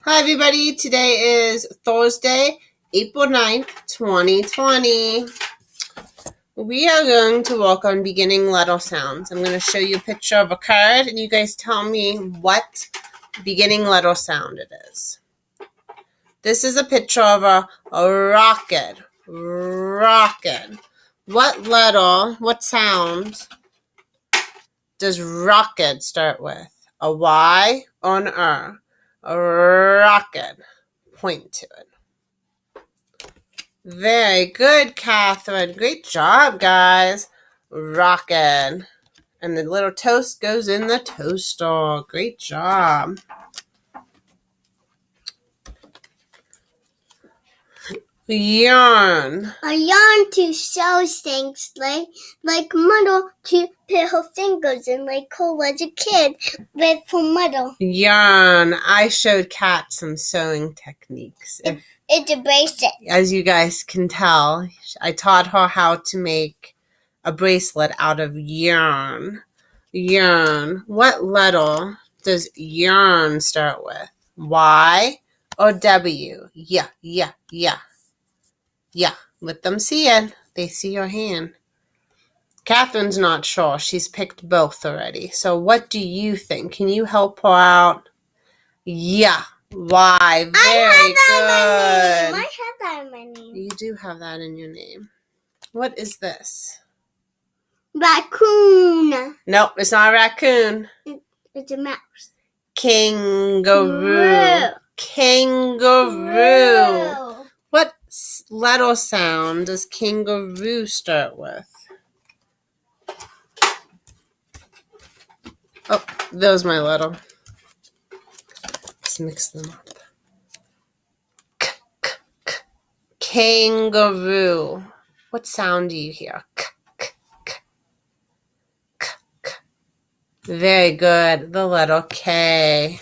Hi everybody, today is Thursday, April 9th, 2020. We are going to work on beginning letter sounds. I'm going to show you a picture of a card and you guys tell me what beginning letter sound it is. This is a picture of a rocket. Rocket. What sound does rocket start with? A Y or an R? A rocket. Point to it. Very good, Catherine. Great job, guys. Rocket. And the little toast goes in the toaster. Great job. Yarn. A yarn to sew things like mother to put her fingers in like her was a kid with her mother. Yarn. I showed Kat some sewing techniques. It's a bracelet. As you guys can tell, I taught her how to make a bracelet out of yarn. Yarn. What letter does yarn start with? Y or W? Yeah. Let them see it. They see your hand. Catherine's not sure. She's picked both already. So what do you think? Can you help her out? Yeah. Y. Very good. I have that in my name. You do have that in your name. What is this? Raccoon. Nope, it's not a raccoon. It's a mouse. Kangaroo. Kangaroo. What letter sound does kangaroo start with? Oh, there's my letter. Let's mix them up. Kangaroo. What sound do you hear? Very good. The letter K.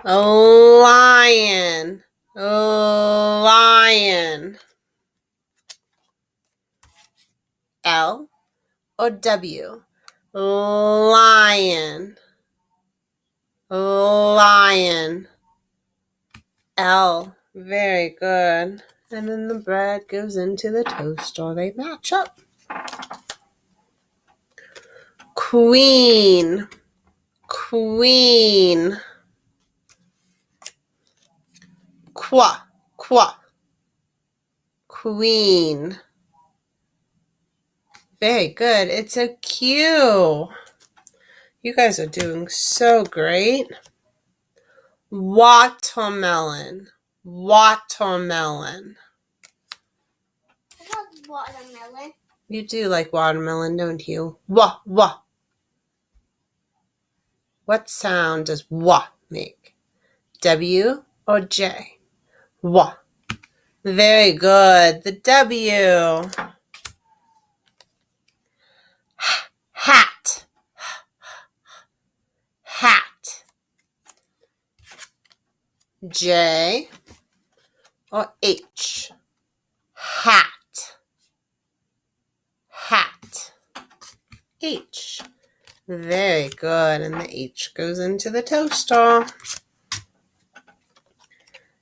A lion. A lion. L or W? Lion. Lion. L. Very good. And then the bread goes into the toaster. They match up. Queen. Queen. Qua. Queen. Very good. It's a Q. You guys are doing so great. Watermelon. Watermelon. I love watermelon. You do like watermelon, don't you? Wah. What sound does wah make? W or J? Wah. Very good. The W. Hat. Hat. J or H? Hat. Hat. H. Very good. And the H goes into the toaster.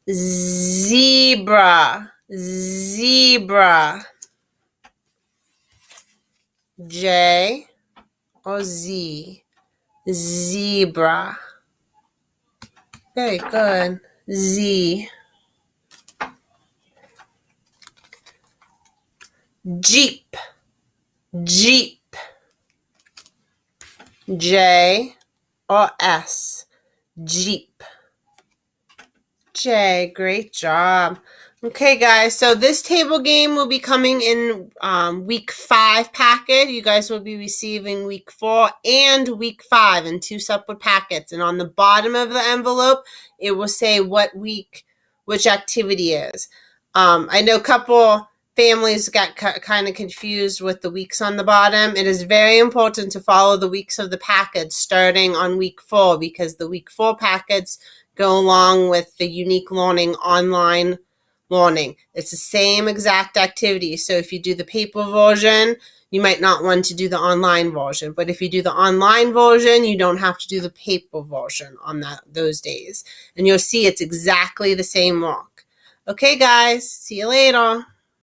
Zebra. Zebra. J or Z? Zebra. Very good. Z. Jeep. Jeep. J or S? Jeep. J. Great job. Okay, guys, so this table game will be coming in week 5 packet. You guys will be receiving week 4 and week 5 in 2 separate packets. And on the bottom of the envelope, it will say what week, which activity is. I know a couple families got kind of confused with the weeks on the bottom. It is very important to follow the weeks of the packets starting on week 4 because the week 4 packets go along with the Unique Learning online learning. It's the same exact activity. So if you do the paper version, you might not want to do the online version. But if you do the online version, you don't have to do the paper version on those days. And you'll see it's exactly the same walk. Okay, guys, see you later.